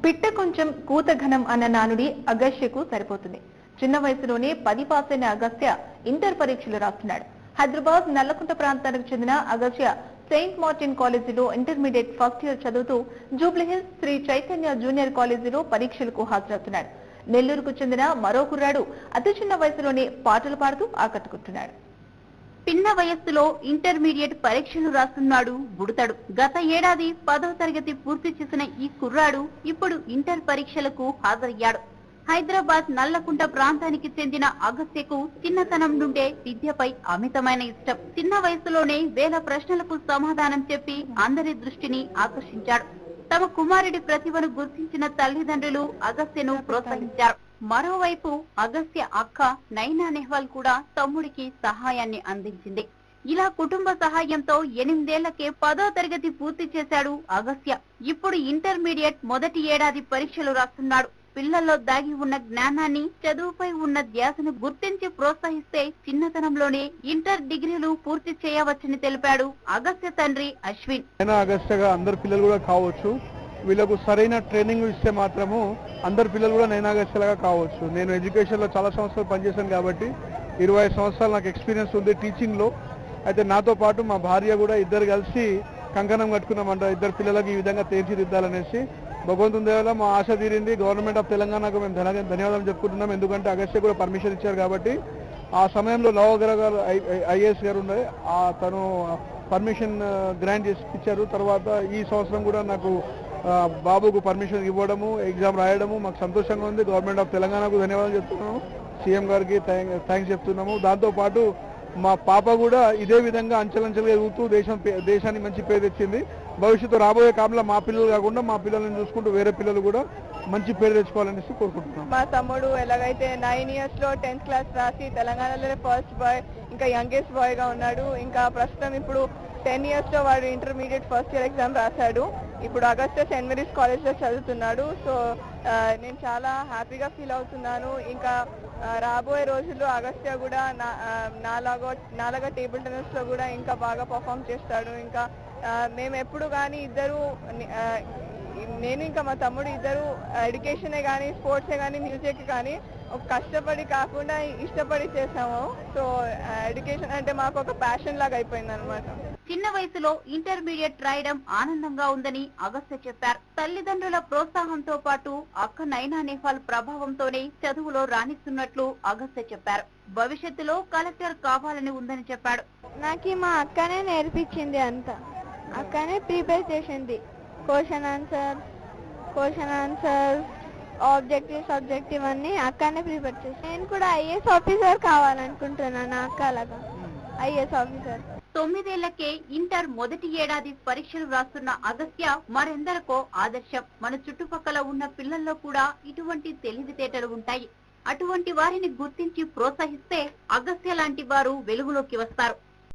పిట్ట కొంచెం కూత ఘనం అన్న నానుడి అగస్త్యకు సరిపోతుంది. చిన్న వయసులోనే 10 పాస్ అయిన అగస్త్య ఇంటర్ పరీక్షలు రాస్తున్నాడు. హైదరాబాద్ నల్లకుంట ప్రాంతానికి చెందిన అగస్త్య సెయింట్ మార్టిన్ కాలేజీలో ఇంటర్మీడియట్ ఫస్ట్ ఇయర్ చదువుతూ జూబ్లీహిల్స్ శ్రీ చైతన్య జూనియర్ కాలేజీలో పరీక్షలకు హాజరవుతున్నాడు. నెల్లూరుకు చెందిన మరో కుర్రాడు అతి చిన్న వయసులోనే పాటలు పాడుతూ ఆకట్టుకుంటున్నాడు. పిన్న వయస్సులో ఇంటర్మీడియట్ పరీక్షలు రాస్తున్నాడు బుడతడు. గత ఏడాది 10వ తరగతి పూర్తి చేసిన ఈ కుర్రాడు ఇప్పుడు ఇంటర్ పరీక్షలకు హాజరయ్యాడు. హైదరాబాద్ నల్లకుంట ప్రాంతానికి చెందిన అగస్త్యకు చిన్నతనం నుండే విద్యపై అమితమైన ఇష్టం. చిన్న వయసులోనే వేల ప్రశ్నలకు సమాధానం చెప్పి అందరి దృష్టిని ఆకర్షించాడు. తమ కుమారుడి ప్రతిభను గుర్తించిన తల్లిదండ్రులు అగస్త్యను ప్రోత్సహించారు. మరోవైపు అగస్త్య అక్క నైనా నెహ్వాల్ కూడా తమ్ముడికి సహాయాన్ని అందించింది. ఇలా కుటుంబ సహాయంతో 8 ఏళ్లకే 10వ తరగతి పూర్తి చేశాడు అగస్త్య. ఇప్పుడు ఇంటర్మీడియట్ మొదటి ఏడాది పరీక్షలు రాస్తున్నాడు. పిల్లల్లో దాగి ఉన్న జ్ఞానాన్ని, చదువుపై ఉన్న ధ్యాసను గుర్తించి ప్రోత్సహిస్తే చిన్నతనంలోనే ఇంటర్ డిగ్రీలు పూర్తి చేయవచ్చని తెలిపాడు అగస్త్య తండ్రి అశ్విన్. అగస్త్యగా అందరు పిల్లలు కూడా కావచ్చు, వీళ్ళకు సరైన ట్రైనింగ్ ఇస్తే మాత్రము అందరు పిల్లలు కూడా నైనాగస్త్యలాగా కావచ్చు. నేను ఎడ్యుకేషన్ లో చాలా సంవత్సరాలు పనిచేశాను కాబట్టి 20 సంవత్సరాలు నాకు ఎక్స్పీరియన్స్ ఉంది టీచింగ్ లో. అయితే నాతో పాటు మా భార్య కూడా ఇద్దరు కలిసి కంకణం కట్టుకున్నామంట, ఇద్దరు పిల్లలకి ఈ విధంగా తీర్చిదిద్దాలనేసి. భగవంతుని దేవల మా ఆశ తీరింది. గవర్నమెంట్ ఆఫ్ తెలంగాణకు మేము ధన్యవాదాలు చెప్పుకుంటున్నాం. ఎందుకంటే అగస్త్య కూడా పర్మిషన్ ఇచ్చారు కాబట్టి. ఆ సమయంలో నవగ్రహ గారు ఐఏఎస్ గారు ఉండే తను పర్మిషన్ గ్రాంట్ చేసి ఇచ్చారు. తర్వాత ఈ సంవత్సరం కూడా నాకు బాబుకు పర్మిషన్ ఇవ్వడము, ఎగ్జామ్ రాయడము మాకు సంతోషంగా ఉంది. గవర్నమెంట్ ఆఫ్ తెలంగాణకు ధన్యవాదాలు చెప్తున్నాము, సీఎం గారికి థ్యాంక్స్ చెప్తున్నాము. దాంతోపాటు మా పాప కూడా ఇదే విధంగా అంచెలంచెలుగా ఎదుగుతూ దేశానికి మంచి పేరు తెచ్చింది. భవిష్యత్తు రాబోయే కాలంలో మా పిల్లలు కాకుండా మా పిల్లల్ని చూసుకుంటూ వేరే పిల్లలు కూడా మంచి పేరు తెచ్చుకోవాలనేసి కోరుకుంటున్నాం. మా తమ్ముడు ఎలాగైతే 9 years లో 10th క్లాస్ రాసి తెలంగాణలోనే ఫస్ట్ బాయ్, ఇంకా యంగెస్ట్ బాయ్ గా ఉన్నాడు. ఇంకా ప్రస్తుతం ఇప్పుడు 10 years లో వాడు ఇంటర్మీడియట్ ఫస్ట్ ఇయర్ ఎగ్జామ్ రాశాడు. ఇప్పుడు అగస్త్య సెయింట్ మేరీస్ కాలేజ్ లో చదువుతున్నాడు. సో నేను చాలా హ్యాపీగా ఫీల్ అవుతున్నాను. ఇంకా రాబోయే రోజుల్లో అగస్త్య కూడా నాలాగా టేబుల్ టెన్నిస్ లో కూడా ఇంకా బాగా పర్ఫామ్ చేస్తాడు. ఇంకా మేము ఎప్పుడు కానీ ఇద్దరు, నేను ఇంకా మా తమ్ముడు ఇద్దరు ఎడ్యుకేషనే కానీ, స్పోర్ట్సే కానీ, మ్యూజిక్ కానీ కష్టపడి కాకుండా ఇష్టపడి చేసాము. సో ఎడ్యుకేషన్ అంటే మాకు ఒక ప్యాషన్ లాగా అయిపోయింది అనమాట. చిన్న వయసులో ఇంటర్మీడియట్ రాయడం ఆనందంగా ఉందని అగస్త్య చెప్పారు. తల్లిదండ్రుల ప్రోత్సాహంతో పాటు అక్క నైనా నెహ్వాల్ ప్రభావంతోనే చదువులో రాణిస్తున్నట్లు అగస్త్య చెప్పారు. భవిష్యత్తులో కలెక్టర్ కావాలని ఉందని చెప్పాడు. నాకు మా అక్కనే నేర్పించింది అంతా, అక్కనే ప్రిపేర్ చేసింది. క్వశ్చన్ ఆన్సర్ ఆబ్జెక్టివ్ అన్ని అక్కనే ప్రిపేర్ చేసి. నేను కూడా ఐఏఎస్ ఆఫీసర్ కావాలనుకుంటున్నాను, అక్కలాగా ఐఏఎస్ ఆఫీసర్. 9 ఏళ్లకే ఇంటర్ మొదటి ఏడాది పరీక్షలు రాస్తున్న అగస్త్య మరెందరికో ఆదర్శం. మన చుట్టుపక్కల ఉన్న పిల్లల్లో కూడా ఇటువంటి తెలివితేటలు ఉంటాయి. అటువంటి వారిని గుర్తించి ప్రోత్సహిస్తే అగస్త్య లాంటి వారు వెలుగులోకి వస్తారు.